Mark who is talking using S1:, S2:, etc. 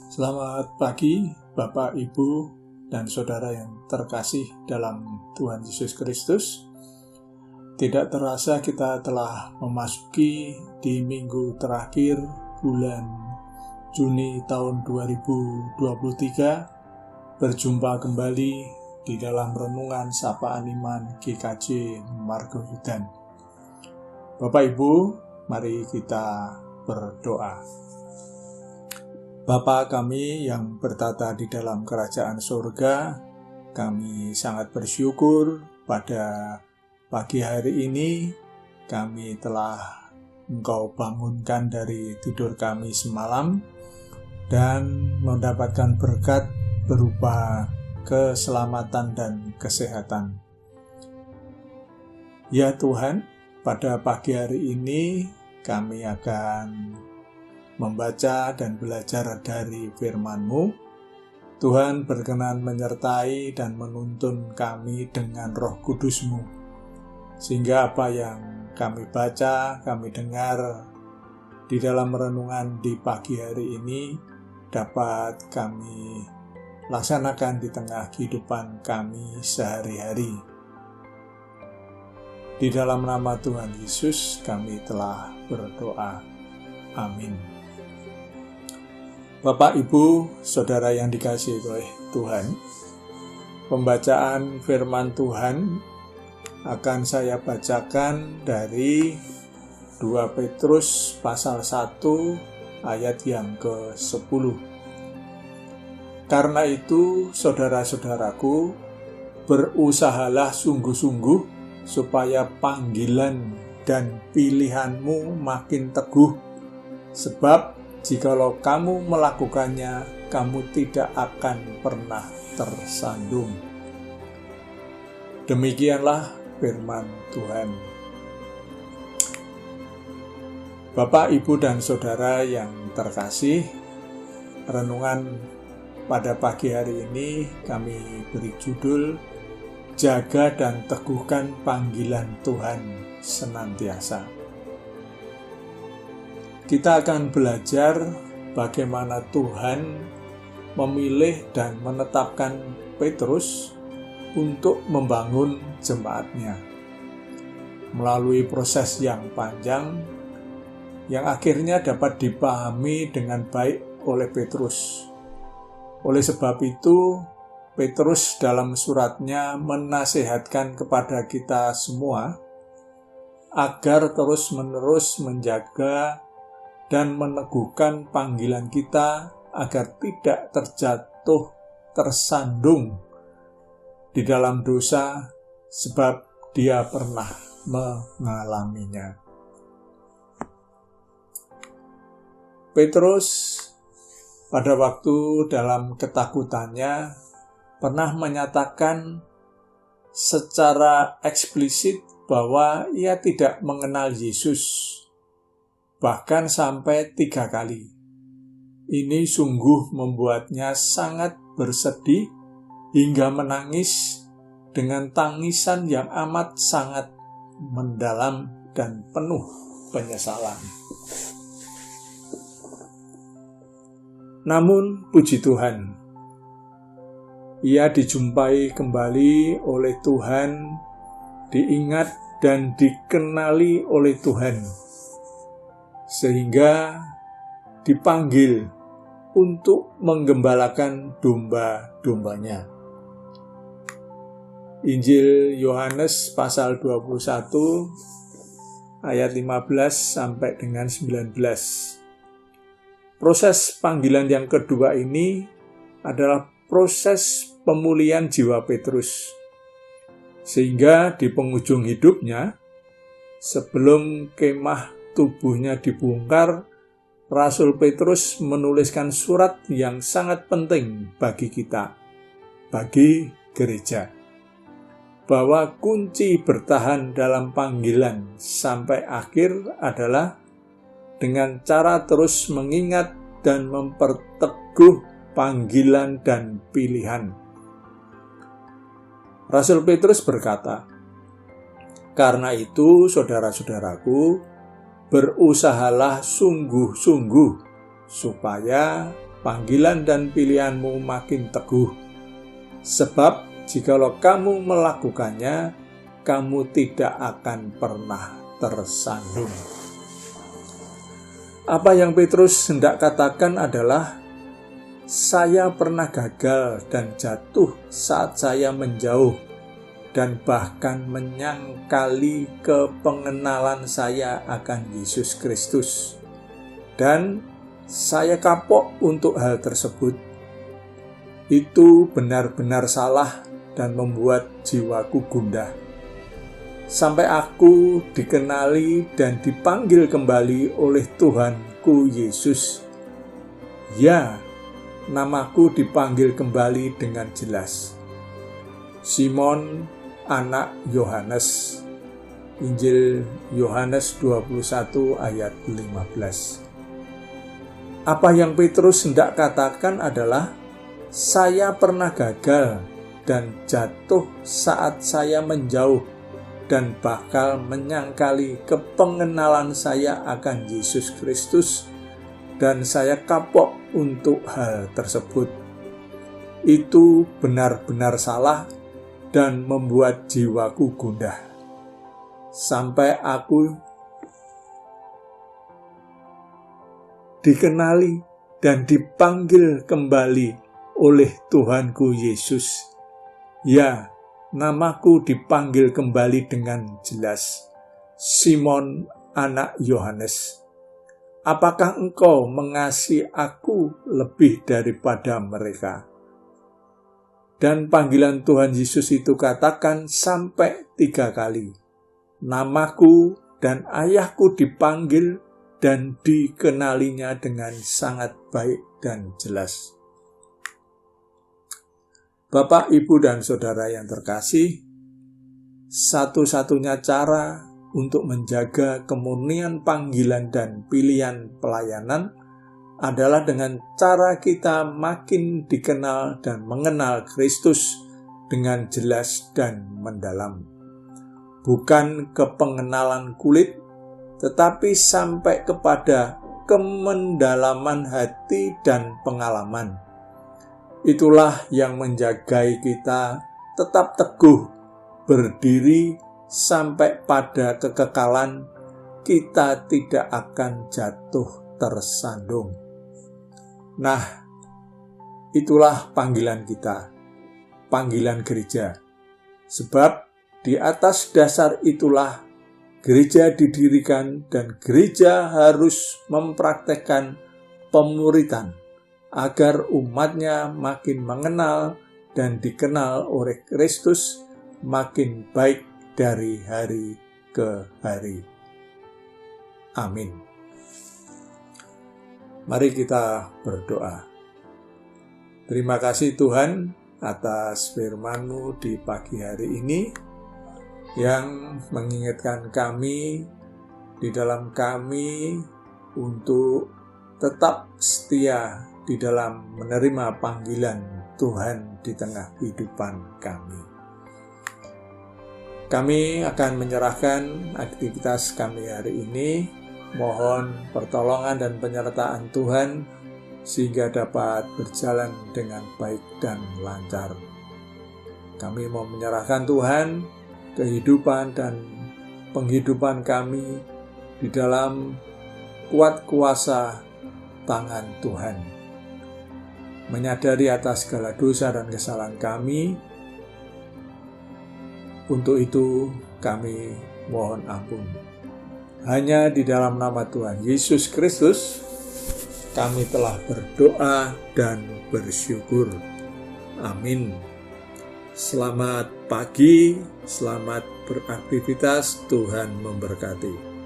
S1: Selamat pagi, Bapak, Ibu, dan Saudara yang terkasih dalam Tuhan Yesus Kristus. Tidak terasa kita telah memasuki di minggu terakhir bulan Juni tahun 2023, berjumpa kembali di dalam renungan Sapaan Iman GKJ Margoyudan. Bapak, Ibu, mari kita berdoa. Bapa kami yang bertata di dalam kerajaan surga, kami sangat bersyukur pada pagi hari ini kami telah Engkau bangunkan dari tidur kami semalam dan mendapatkan berkat berupa keselamatan dan kesehatan. Ya Tuhan, pada pagi hari ini kami akan membaca dan belajar dari firman-Mu. Tuhan berkenan menyertai dan menuntun kami dengan Roh Kudus-Mu, sehingga apa yang kami baca, kami dengar di dalam renungan di pagi hari ini dapat kami laksanakan di tengah kehidupan kami sehari-hari. Di dalam nama Tuhan Yesus kami telah berdoa. Amin. Bapak, Ibu, Saudara yang dikasihi oleh Tuhan, pembacaan firman Tuhan akan saya bacakan dari 2 Petrus pasal 1 ayat yang ke-10. Karena itu, saudara-saudaraku, berusahalah sungguh-sungguh supaya panggilan dan pilihanmu makin teguh, sebab jikalau kamu melakukannya, kamu tidak akan pernah tersandung. Demikianlah firman Tuhan. Bapak, Ibu, dan Saudara yang terkasih, renungan pada pagi hari ini kami beri judul Jaga dan Teguhkan Panggilan Tuhan Senantiasa. Kita akan belajar bagaimana Tuhan memilih dan menetapkan Petrus untuk membangun jemaatnya melalui proses yang panjang yang akhirnya dapat dipahami dengan baik oleh Petrus. Oleh sebab itu, Petrus dalam suratnya menasihatkan kepada kita semua agar terus-menerus menjaga dan meneguhkan panggilan kita agar tidak terjatuh, tersandung di dalam dosa, sebab dia pernah mengalaminya. Petrus pada waktu dalam ketakutannya pernah menyatakan secara eksplisit bahwa ia tidak mengenal Yesus, bahkan sampai 3 kali. Ini sungguh membuatnya sangat bersedih hingga menangis dengan tangisan yang amat sangat mendalam dan penuh penyesalan. Namun puji Tuhan, ia dijumpai kembali oleh Tuhan, diingat dan dikenali oleh Tuhan, sehingga dipanggil untuk menggembalakan domba-dombanya. Injil Yohanes pasal 21 ayat 15 sampai dengan 19. Proses panggilan yang kedua ini adalah proses pemulihan jiwa Petrus, sehingga di penghujung hidupnya, sebelum kemah tubuhnya dibongkar, Rasul Petrus menuliskan surat yang sangat penting bagi kita, bagi gereja, bahwa kunci bertahan dalam panggilan sampai akhir adalah dengan cara terus mengingat dan memperteguh panggilan dan pilihan. Rasul Petrus berkata, "Karena itu, saudara-saudaraku, berusahalah sungguh-sungguh supaya panggilan dan pilihanmu makin teguh. Sebab jikalau kamu melakukannya, kamu tidak akan pernah tersandung. Apa yang Petrus hendak katakan adalah, saya pernah gagal dan jatuh saat saya menjauh dan bahkan menyangkali kepengenalan saya akan Yesus Kristus. Dan saya kapok untuk hal tersebut. Itu benar-benar salah dan membuat jiwaku gundah. Sampai aku dikenali dan dipanggil kembali oleh Tuhanku Yesus. Ya, namaku dipanggil kembali dengan jelas. Simon, anak Yohanes. Injil Yohanes 21 ayat 15. Apa yang Petrus hendak katakan adalah, saya pernah gagal dan jatuh saat saya menjauh dan bakal menyangkali kepengenalan saya akan Yesus Kristus, dan saya kapok untuk hal tersebut. Itu benar-benar salah dan membuat jiwaku gundah. Sampai aku dikenali dan dipanggil kembali oleh Tuhanku Yesus. Ya, namaku dipanggil kembali dengan jelas. Simon, anak Yohanes. Apakah engkau mengasihi aku lebih daripada mereka? Dan panggilan Tuhan Yesus itu katakan sampai 3 kali. Namaku dan ayahku dipanggil dan dikenalinya dengan sangat baik dan jelas. Bapak, Ibu, dan Saudara yang terkasih, satu-satunya cara untuk menjaga kemurnian panggilan dan pilihan pelayanan adalah dengan cara kita makin dikenal dan mengenal Kristus dengan jelas dan mendalam. Bukan kepengenalan kulit, tetapi sampai kepada kemendalaman hati dan pengalaman. Itulah yang menjagai kita tetap teguh berdiri sampai pada kekekalan. Kita tidak akan jatuh tersandung. Nah, itulah panggilan kita, panggilan gereja. Sebab di atas dasar itulah gereja didirikan dan gereja harus mempraktekkan pemuritan agar umatnya makin mengenal dan dikenal oleh Kristus makin baik dari hari ke hari. Amin. Mari kita berdoa. Terima kasih Tuhan atas firman-Mu di pagi hari ini yang mengingatkan kami di dalam kami untuk tetap setia di dalam menerima panggilan Tuhan di tengah kehidupan kami. Kami akan menyerahkan aktivitas kami hari ini. Mohon pertolongan dan penyertaan Tuhan sehingga dapat berjalan dengan baik dan lancar. Kami mau menyerahkan Tuhan kehidupan dan penghidupan kami di dalam kuat kuasa tangan Tuhan. Menyadari atas segala dosa dan kesalahan kami. Untuk itu kami mohon ampun. Hanya di dalam nama Tuhan Yesus Kristus kami telah berdoa dan bersyukur. Amin. Selamat pagi, selamat beraktivitas, Tuhan memberkati.